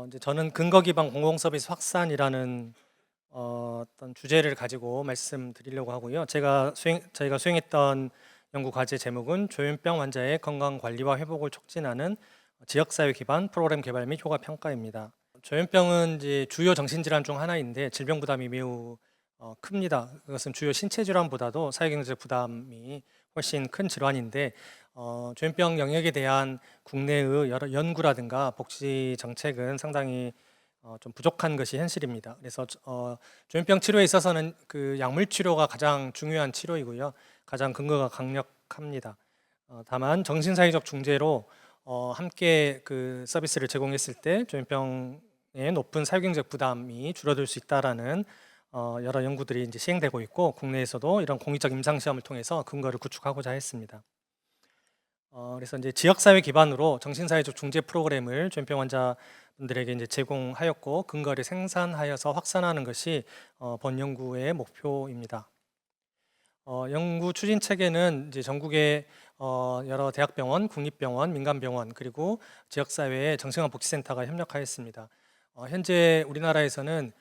이제 저는 근거 기반 공공 서비스 확산이라는 어떤 주제를 가지고 말씀드리려고 하고요. 저희가 수행했던 연구 과제 제목은 조현병 환자의 건강 관리와 회복을 촉진하는 지역 사회 기반 프로그램 개발 및 효과 평가입니다. 조현병은 이제 주요 정신질환 중 하나인데 질병 부담이 매우 큽니다. 그것은 주요 신체 질환보다도 사회경제적 부담이 훨씬 큰 질환인데 조현병 영역에 대한 국내의 여러 연구라든가 복지 정책은 상당히 좀 부족한 것이 현실입니다. 그래서 조현병 치료에 있어서는 그 약물 치료가 가장 중요한 치료이고요. 가장 근거가 강력합니다. 다만 정신사회적 중재로 함께 그 서비스를 제공했을 때 조현병의 높은 사회경제적 부담이 줄어들 수 있다라는 여러 연구들이 이제 시행되고 있고 국내에서도 이런 공익적 임상 시험을 통해서 근거를 구축하고자 했습니다. 그래서 이제 지역사회 기반으로 정신사회적 중재 프로그램을 조현병 환자분들에게 이제 제공하였고 근거를 생산하여서 확산하는 것이 본 연구의 목표입니다. 연구 추진 체계는 이제 전국의 여러 대학병원, 국립병원, 민간병원 그리고 지역사회의 정신건강복지센터가 협력하였습니다. 현재 우리나라에서는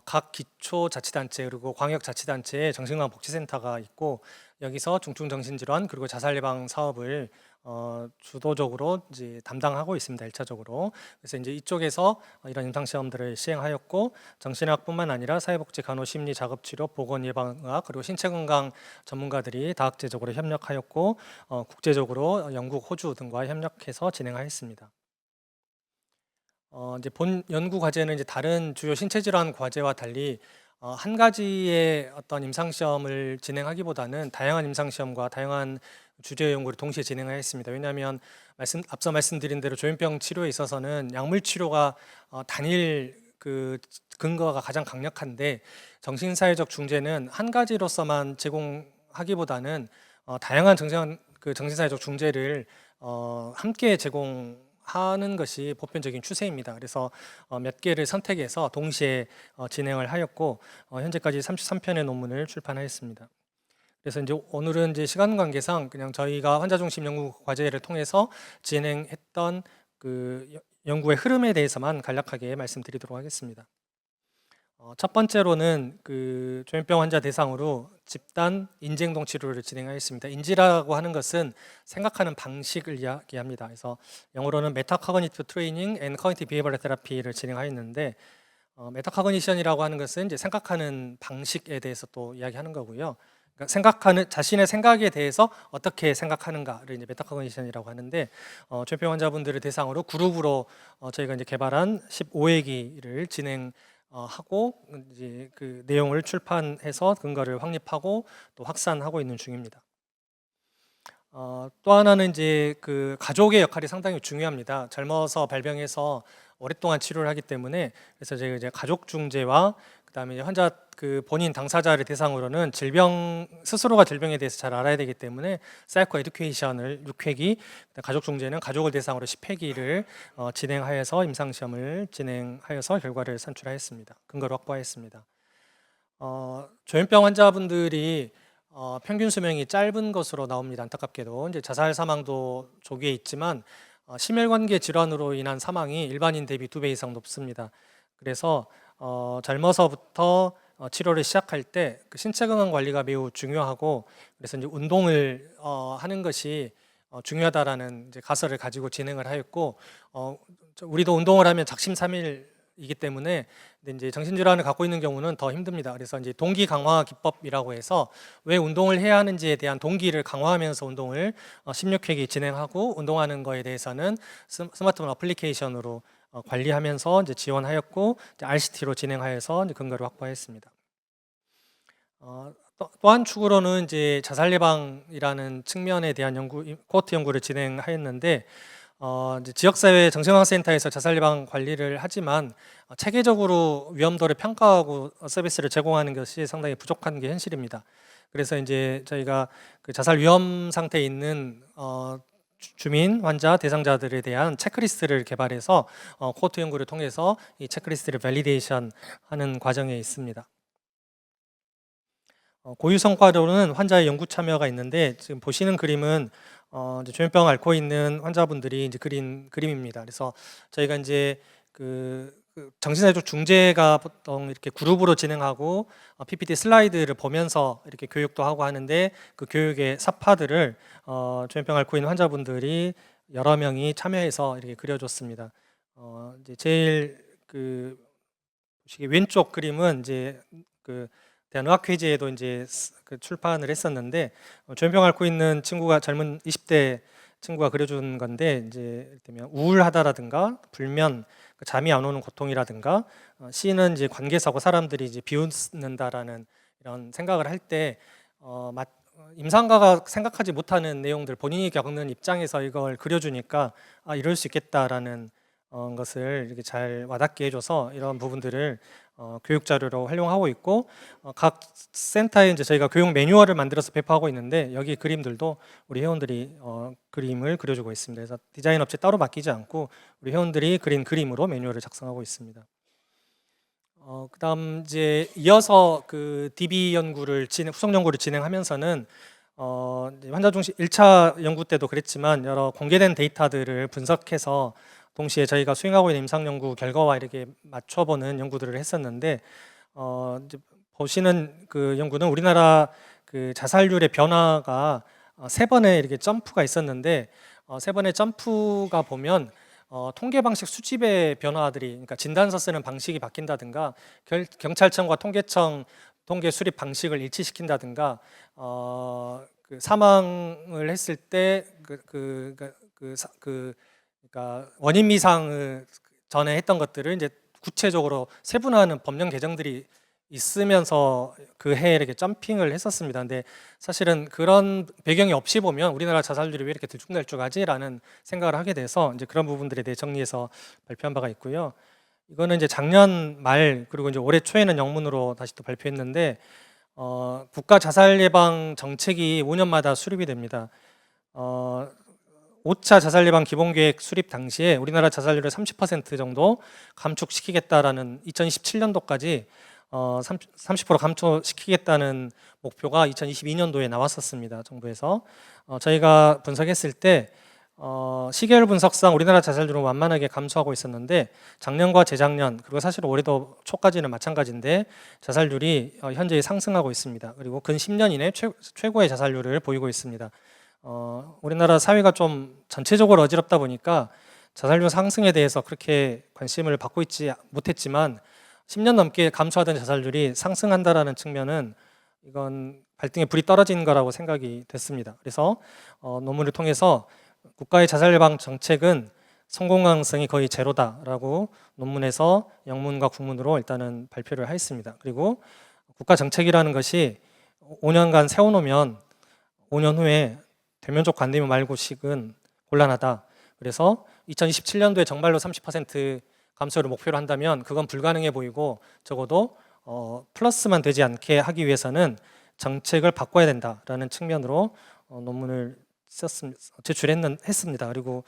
각 기초자치단체 그리고 광역자치단체에 정신건강복지센터가 있고 여기서 중증정신질환 그리고 자살 예방 사업을 주도적으로 이제 담당하고 있습니다. 1차적으로. 그래서 이제 이쪽에서 이런 임상 시험들을 시행하였고 정신의학뿐만 아니라 사회복지, 간호, 심리, 작업치료, 보건 예방의학 그리고 신체건강 전문가들이 다학제적으로 협력하였고 국제적으로 영국, 호주 등과 협력해서 진행하였습니다. 이제 본 연구 과제는 이제 다른 주요 신체 질환 과제와 달리 한 가지의 어떤 임상 시험을 진행하기보다는 다양한 임상 시험과 다양한 주제 연구를 동시에 진행하였습니다. 왜냐하면 앞서 말씀드린 대로 조현병 치료에 있어서는 약물 치료가 단일 그 근거가 가장 강력한데 정신사회적 중재는 한 가지로서만 제공하기보다는 다양한 정신사회적 중재를 함께 제공하는 것이 보편적인 추세입니다. 그래서 몇 개를 선택해서 동시에 진행을 하였고 현재까지 33편의 논문을 출판하였습니다. 그래서 이제 오늘은 이제 시간 관계상 그냥 저희가 환자 중심 연구 과제를 통해서 진행했던 그 연구의 흐름에 대해서만 간략하게 말씀드리도록 하겠습니다. 첫 번째로는 그 조현병 환자 대상으로 집단 인지행동 치료를 진행하였습니다. 인지라고 하는 것은 생각하는 방식을 이야기합니다. 그래서 영어로는 메타코그니티브 트레이닝 앤 커그니티브 비헤이버럴 테라피를 진행하였는데 메타코그니션이라고 하는 것은 이제 생각하는 방식에 대해서 또 이야기하는 거고요. 그러니까 자신의 생각에 대해서 어떻게 생각하는가를 이제 메타코그니션이라고 하는데 조현병 환자분들을 대상으로 그룹으로 저희가 이제 개발한 15회기를 진행하고 이제 그 내용을 출판해서 근거를 확립하고 또 확산하고 있는 중입니다. 또 하나는 이제 그 가족의 역할이 상당히 중요합니다. 젊어서 발병해서 오랫동안 치료를 하기 때문에 그래서 저희가 이제 가족 중재와 그다음에 이제 환자 그 본인 당사자를 대상으로는 스스로가 질병에 대해서 잘 알아야 되기 때문에 사이코 에듀케이션을 6회기, 가족 중재는 가족을 대상으로 10회기를 진행하여서 임상 시험을 진행하여서 결과를 산출하였습니다. 근거를 확보하였습니다. 조현병 환자분들이 평균 수명이 짧은 것으로 나옵니다. 안타깝게도 이제 자살 사망도 조기에 있지만 심혈관계 질환으로 인한 사망이 일반인 대비 2배 이상 높습니다. 그래서 젊어서부터 치료를 시작할 때 그 신체 건강 관리가 매우 중요하고 그래서 이제 운동을 하는 것이 중요하다라는 이제 가설을 가지고 진행을 하였고 우리도 운동을 하면 작심삼일이기 때문에 근데 이제 정신질환을 갖고 있는 경우는 더 힘듭니다. 그래서 이제 동기 강화 기법이라고 해서 왜 운동을 해야 하는지에 대한 동기를 강화하면서 운동을 16회기 진행하고 운동하는 거에 대해서는 스마트폰 어플리케이션으로 관리하면서 이제 지원하였고 이제 RCT로 진행하여서 이제 근거를 확보했습니다. 또 한 축으로는 이제 자살 예방이라는 측면에 대한 코호트 연구를 진행하였는데 이제 지역사회 정신건강센터에서 자살 예방 관리를 하지만 체계적으로 위험도를 평가하고 서비스를 제공하는 것이 상당히 부족한 게 현실입니다. 그래서 이제 저희가 그 자살 위험 상태에 있는 주민, 환자, 대상자들에 대한 체크리스트를 개발해서 코호트 연구를 통해서 이 체크리스트를 밸리데이션 하는 과정에 있습니다. 고유 성과로는 환자의 연구 참여가 있는데 지금 보시는 그림은 이제 조현병을 앓고 있는 환자분들이 이제 그린 그림입니다. 그래서 저희가 이제 정신사회적 중재가 보통 이렇게 그룹으로 진행하고 PPT 슬라이드를 보면서 이렇게 교육도 하고 하는데 그 교육의 사파들을 조현병 앓고 있는 환자분들이 여러 명이 참여해서 이렇게 그려줬습니다. 이제 제일 보시기 왼쪽 그림은 이제 대한의학회지에도 이제 출판을 했었는데 조현병 앓고 있는 친구가 젊은 20대 친구가 그려준 건데 이제 예를 들면 우울하다라든가 불면 잠이 안 오는 고통이라든가 C는 이제 관계사고 사람들이 이제 비웃는다라는 이런 생각을 할 때 임상가가 생각하지 못하는 내용들 본인이 겪는 입장에서 이걸 그려주니까 이럴 수 있겠다라는 것을 이렇게 잘 와닿게 해줘서 이런 부분들을 교육 자료로 활용하고 있고 각 센터에 이제 저희가 교육 매뉴얼을 만들어서 배포하고 있는데 여기 그림들도 우리 회원들이 그림을 그려주고 있습니다. 그래서 디자인 업체 따로 맡기지 않고 우리 회원들이 그린 그림으로 매뉴얼을 작성하고 있습니다. 그다음 이제 이어서 DB 연구를 후속 연구를 진행하면서는 환자 중심 1차 연구 때도 그랬지만 여러 공개된 데이터들을 분석해서 동시에 저희가 수행하고 있는 임상 연구 결과와 이렇게 맞춰보는 연구들을 했었는데 이제 보시는 그 연구는 우리나라 자살률의 변화가 3번의 이렇게 점프가 있었는데 3번의 점프가 보면 통계 방식 수집의 변화들이 그러니까 진단서 쓰는 방식이 바뀐다든가 경찰청과 통계청 통계 수립 방식을 일치시킨다든가 사망을 했을 때 그러니까 원인 미상을 전에 했던 것들을 이제 구체적으로 세분화하는 법령 개정들이 있으면서 그 해에 이렇게 점핑을 했었습니다. 근데 사실은 그런 배경이 없이 보면 우리나라 자살률이 왜 이렇게 들쭉날쭉하지라는 생각을 하게 돼서 이제 그런 부분들에 대해 정리해서 발표한 바가 있고요. 이거는 이제 작년 말 그리고 이제 올해 초에는 영문으로 다시 또 발표했는데 국가 자살 예방 정책이 5년마다 수립이 됩니다. 5차 자살 예방 기본계획 수립 당시에 우리나라 자살률을 30% 정도 감축시키겠다라는 2027년도까지 30% 감축시키겠다는 목표가 2022년도에 나왔었습니다. 정부에서 저희가 분석했을 때 시계열 분석상 우리나라 자살률은 완만하게 감소하고 있었는데 작년과 재작년 그리고 사실 올해도 초까지는 마찬가지인데 자살률이 현재 상승하고 있습니다. 그리고 근 10년 이내 최고의 자살률을 보이고 있습니다. 우리나라 사회가 좀 전체적으로 어지럽다 보니까 자살률 상승에 대해서 그렇게 관심을 받고 있지 못했지만 10년 넘게 감소하던 자살률이 상승한다라는 측면은 이건 발등에 불이 떨어진 거라고 생각이 됐습니다. 그래서 논문을 통해서 국가의 자살 예방 정책은 성공 가능성이 거의 제로다라고 논문에서 영문과 국문으로 일단은 발표를 했습니다. 그리고 국가 정책이라는 것이 5년간 세워놓으면 5년 후에 대면적 관대면 말고식은 곤란하다. 그래서 2027년도에 정말로 30% 감소를 목표로 한다면 그건 불가능해 보이고 적어도 플러스만 되지 않게 하기 위해서는 정책을 바꿔야 된다라는 측면으로 논문을 제출했습니다. 그리고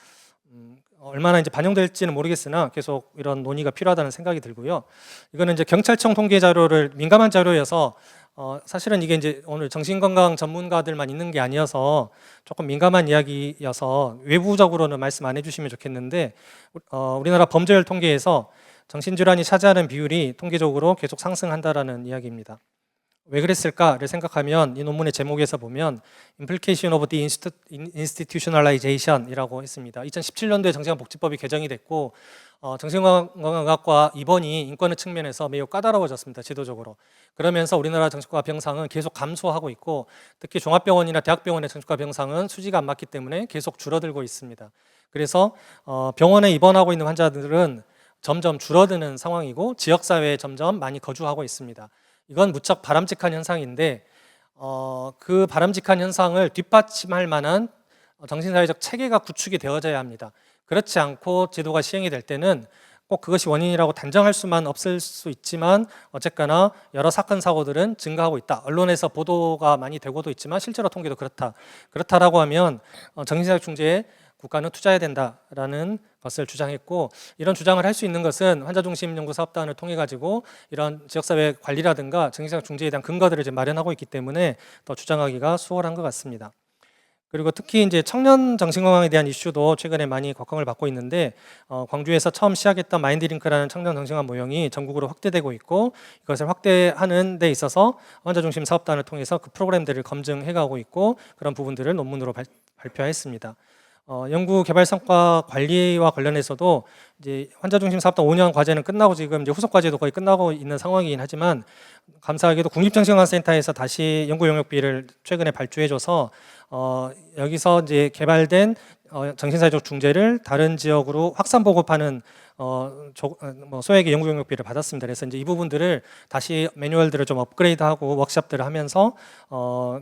얼마나 이제 반영될지는 모르겠으나 계속 이런 논의가 필요하다는 생각이 들고요. 이거는 이제 경찰청 통계 자료를 민감한 자료여서 사실은 이게 이제 오늘 정신건강 전문가들만 있는 게 아니어서 조금 민감한 이야기여서 외부적으로는 말씀 안 해주시면 좋겠는데 우리나라 범죄율 통계에서 정신질환이 차지하는 비율이 통계적으로 계속 상승한다라는 이야기입니다. 왜 그랬을까를 생각하면 이 논문의 제목에서 보면 Implication of the Institutionalization이라고 했습니다. 2017년도에 정신건강복지법이 개정이 됐고 정신건강의학과 입원이 인권의 측면에서 매우 까다로워졌습니다. 제도적으로. 그러면서 우리나라 정신과 병상은 계속 감소하고 있고 특히 종합병원이나 대학병원의 정신과 병상은 수지가 안 맞기 때문에 계속 줄어들고 있습니다. 그래서 병원에 입원하고 있는 환자들은 점점 줄어드는 상황이고 지역사회에 점점 많이 거주하고 있습니다. 이건 무척 바람직한 현상인데 그 바람직한 현상을 뒷받침할 만한 정신사회적 체계가 구축이 되어져야 합니다. 그렇지 않고 제도가 시행이 될 때는 꼭 그것이 원인이라고 단정할 수만 없을 수 있지만 어쨌거나 여러 사건 사고들은 증가하고 있다. 언론에서 보도가 많이 되고도 있지만 실제로 통계도 그렇다라고 하면 정신사회적 중재에 국가는 투자해야 된다라는 것을 주장했고 이런 주장을 할 수 있는 것은 환자중심연구사업단을 통해 가지고 이런 지역사회 관리라든가 정신사회적 중재에 대한 근거들을 이제 마련하고 있기 때문에 더 주장하기가 수월한 것 같습니다. 그리고 특히 이제 청년 정신건강에 대한 이슈도 최근에 많이 곽광을 받고 있는데 광주에서 처음 시작했던 마인드링크라는 청년 정신건강 모형이 전국으로 확대되고 있고 이것을 확대하는 데 있어서 환자중심 사업단을 통해서 그 프로그램들을 검증해가고 있고 그런 부분들을 논문으로 발표했습니다. 연구 개발 성과 관리와 관련해서도 이제 환자중심 사업단 5년 과제는 끝나고 지금 이제 후속 과제도 거의 끝나고 있는 상황이긴 하지만 감사하게도 국립정신건강센터에서 다시 연구 용역비를 최근에 발주해줘서 여기서 이제 개발된 정신사회적 중재를 다른 지역으로 확산 보급하는 뭐 소액의 연구 용역비를 받았습니다. 그래서 이제 이 부분들을 다시 매뉴얼들을 좀 업그레이드하고 워크숍들을 하면서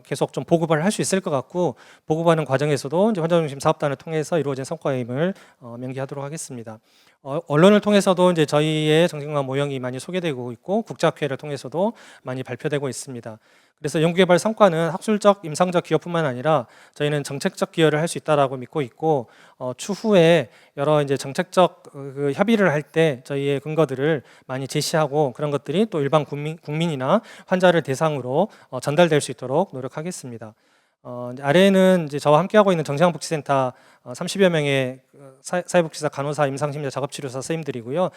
계속 좀 보급을 할 수 있을 것 같고 보급하는 과정에서도 이제 환자중심 사업단을 통해서 이루어진 성과임을 명기하도록 하겠습니다. 언론을 통해서도 이제 저희의 정신건강 모형이 많이 소개되고 있고 국제학회를 통해서도 많이 발표되고 있습니다. 그래서 연구개발 성과는 학술적, 임상적 기여뿐만 아니라 저희는 정책적 기여를 할 수 있다라고 믿고 있고 추후에 여러 이제 정책적 그 협의를 할 때 저희의 근거들을 많이 제시하고 그런 것들이 또 일반 국민이나 환자를 대상으로 전달될 수 있도록 노력하겠습니다. 이제 아래에는 이제 저와 함께하고 있는 정신건강복지센터 30여 명의 사회복지사, 간호사, 임상심리사, 작업치료사 선생님들이고요.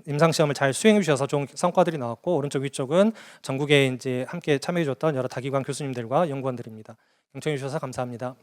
임상시험을 잘 수행해 주셔서 좋은 성과들이 나왔고 오른쪽 위쪽은 전국에 이제 함께 참여해 줬던 여러 다기관 교수님들과 연구원들입니다. 경청해 주셔서 감사합니다.